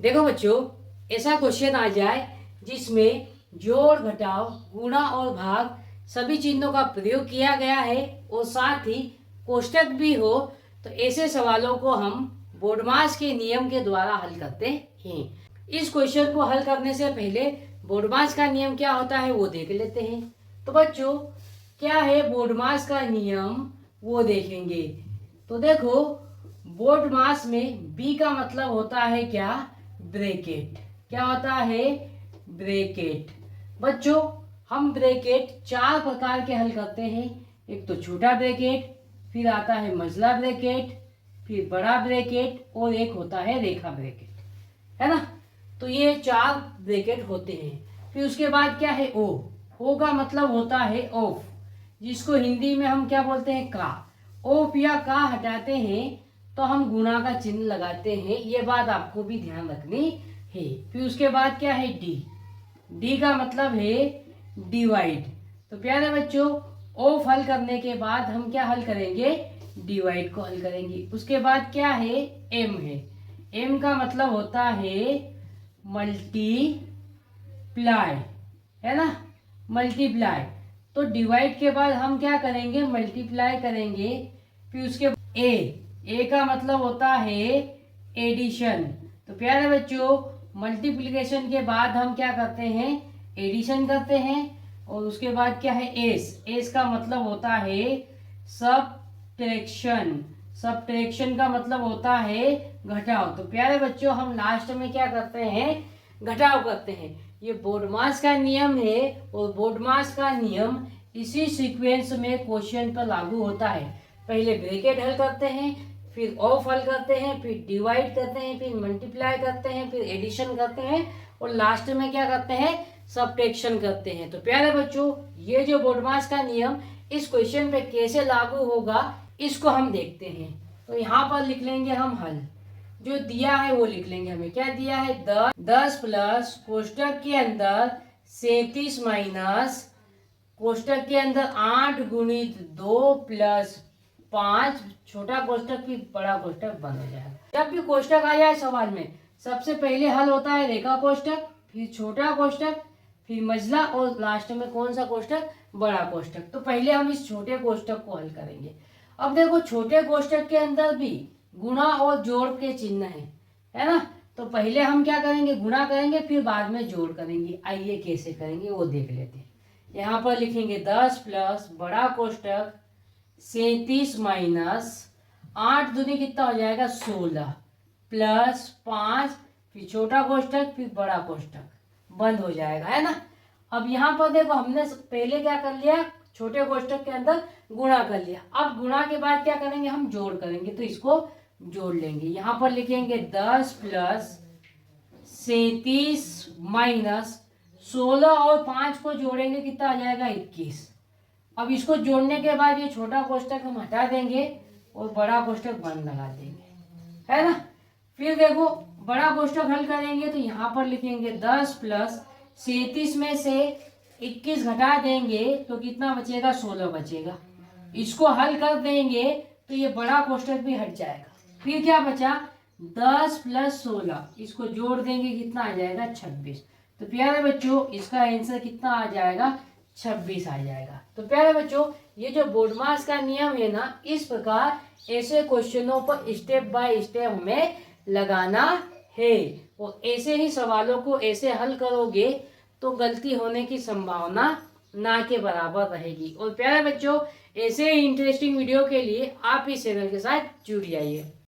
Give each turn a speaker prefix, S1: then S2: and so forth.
S1: देखो बच्चों, ऐसा क्वेश्चन आ जाए जिसमें जोड़ घटाव गुणा और भाग सभी चिन्हों का प्रयोग किया गया है और साथ ही कोष्टक भी हो, तो ऐसे सवालों को हम बोडमास के नियम के द्वारा हल करते हैं। इस क्वेश्चन को हल करने से पहले बोडमास का नियम क्या होता है वो देख लेते हैं। तो बच्चों, क्या है बोडमास का नियम वो देखेंगे। तो देखो, बोडमास में बी का मतलब होता है क्या, ब्रैकेट। क्या होता है, ब्रैकेट। बच्चों, हम ब्रैकेट चार प्रकार के हल करते हैं। एक तो छोटा ब्रैकेट, फिर आता है मझला ब्रैकेट, फिर बड़ा ब्रैकेट और एक होता है रेखा ब्रैकेट, है ना। तो ये चार ब्रैकेट होते हैं। फिर उसके बाद क्या है, ओ का मतलब होता है ऑफ, जिसको हिंदी में हम क्या बोलते हैं, का। ऑफ या का हटाते हैं तो हम गुणा का चिन्ह लगाते हैं, ये बात आपको भी ध्यान रखनी है। फिर उसके बाद क्या है, डी का मतलब है डिवाइड। तो प्यारे बच्चों, ऑफ हल करने के बाद हम क्या हल करेंगे, डिवाइड को हल करेंगे। उसके बाद क्या है, एम है। एम का मतलब होता है मल्टीप्लाई, है ना, मल्टीप्लाई। तो डिवाइड के बाद हम क्या करेंगे, मल्टीप्लाई करेंगे। फिर उसके ए का मतलब होता है एडिशन। तो प्यारे बच्चों, मल्टीप्लिकेशन के बाद हम क्या करते हैं, एडिशन करते हैं। और उसके बाद क्या है, एस का मतलब होता है सबट्रैक्शन। सबट्रैक्शन का मतलब होता है घटाव। तो प्यारे बच्चों, हम लास्ट में क्या करते हैं, घटाव करते हैं। ये बोडमास का नियम है और बोडमास का नियम इसी सीक्वेंस में क्वेश्चन पर लागू होता है। पहले ब्रैकेट हल करते हैं, फिर ऑफ हल करते हैं, फिर डिवाइड करते हैं, फिर मल्टीप्लाई करते हैं, फिर एडिशन करते हैं और लास्ट में क्या करते हैं, सबट्रैक्शन करते हैं। तो प्यारे बच्चों, ये जो बोडमास का नियम इस क्वेश्चन पे कैसे लागू होगा इसको हम देखते हैं। तो यहाँ पर लिख लेंगे हम हल, जो दिया है वो लिख लेंगे। हमें क्या दिया है, 10 प्लस कोष्टक के अंदर 37 माइनस कोष्टक के अंदर 8 गुणित 2 प्लस 5, छोटा कोष्टक फिर बड़ा कोष्टक बन हो जाएगा। जब भी कोष्टक आ जाए सवाल में, सबसे पहले हल होता है रेखा कोष्टक, फिर छोटा कोष्टक, फिर मझला और लास्ट में कौन सा कोष्टक, बड़ा कोष्टक। तो पहले हम इस छोटे कोष्टक को हल करेंगे। अब देखो, छोटे कोष्टक के अंदर भी गुणा और जोड़ के चिन्ह है ना। तो पहले हम क्या करेंगे, गुणा करेंगे, फिर बाद में जोड़ करेंगे। आइए कैसे करेंगे वो देख लेते हैं। यहाँ पर लिखेंगे 10 प्लस बड़ा कोष्टक 37 माइनस 8 दूनी कितना हो जाएगा, 16 प्लस 5, फिर छोटा कोष्टक फिर बड़ा कोष्टक बंद हो जाएगा, है ना। अब यहाँ पर देखो, हमने पहले क्या कर लिया, छोटे कोष्टक के अंदर गुणा कर लिया। अब गुणा के बाद क्या करेंगे, हम जोड़ करेंगे। तो इसको जोड़ लेंगे। यहाँ पर लिखेंगे 10 प्लस 37 माइनस 16 और 5 को जोड़ेंगे, कितना आ जाएगा, 21। अब इसको जोड़ने के बाद ये छोटा कोष्टक हम हटा देंगे और बड़ा कोष्टक बंद लगा देंगे, है ना। फिर देखो, बड़ा कोष्टक हल करेंगे तो यहाँ पर लिखेंगे 10 प्लस 37 में से 21 घटा देंगे तो कितना बचेगा, 16 बचेगा। इसको हल कर देंगे तो ये बड़ा कोष्टक भी हट जाएगा। फिर क्या बचा, 10 प्लस 16, इसको जोड़ देंगे, कितना आ जाएगा, 26। तो प्यारे बच्चों, इसका आंसर कितना आ जाएगा, 26 आ जाएगा। तो प्यारे बच्चों, ये जो बोडमास का नियम है ना, इस प्रकार ऐसे क्वेश्चनों पर स्टेप बाय स्टेप हमें लगाना है। और ऐसे ही सवालों को ऐसे हल करोगे तो गलती होने की संभावना ना के बराबर रहेगी। और प्यारे बच्चों, ऐसे ही इंटरेस्टिंग वीडियो के लिए आप इस चैनल के साथ जुड़ जाइए।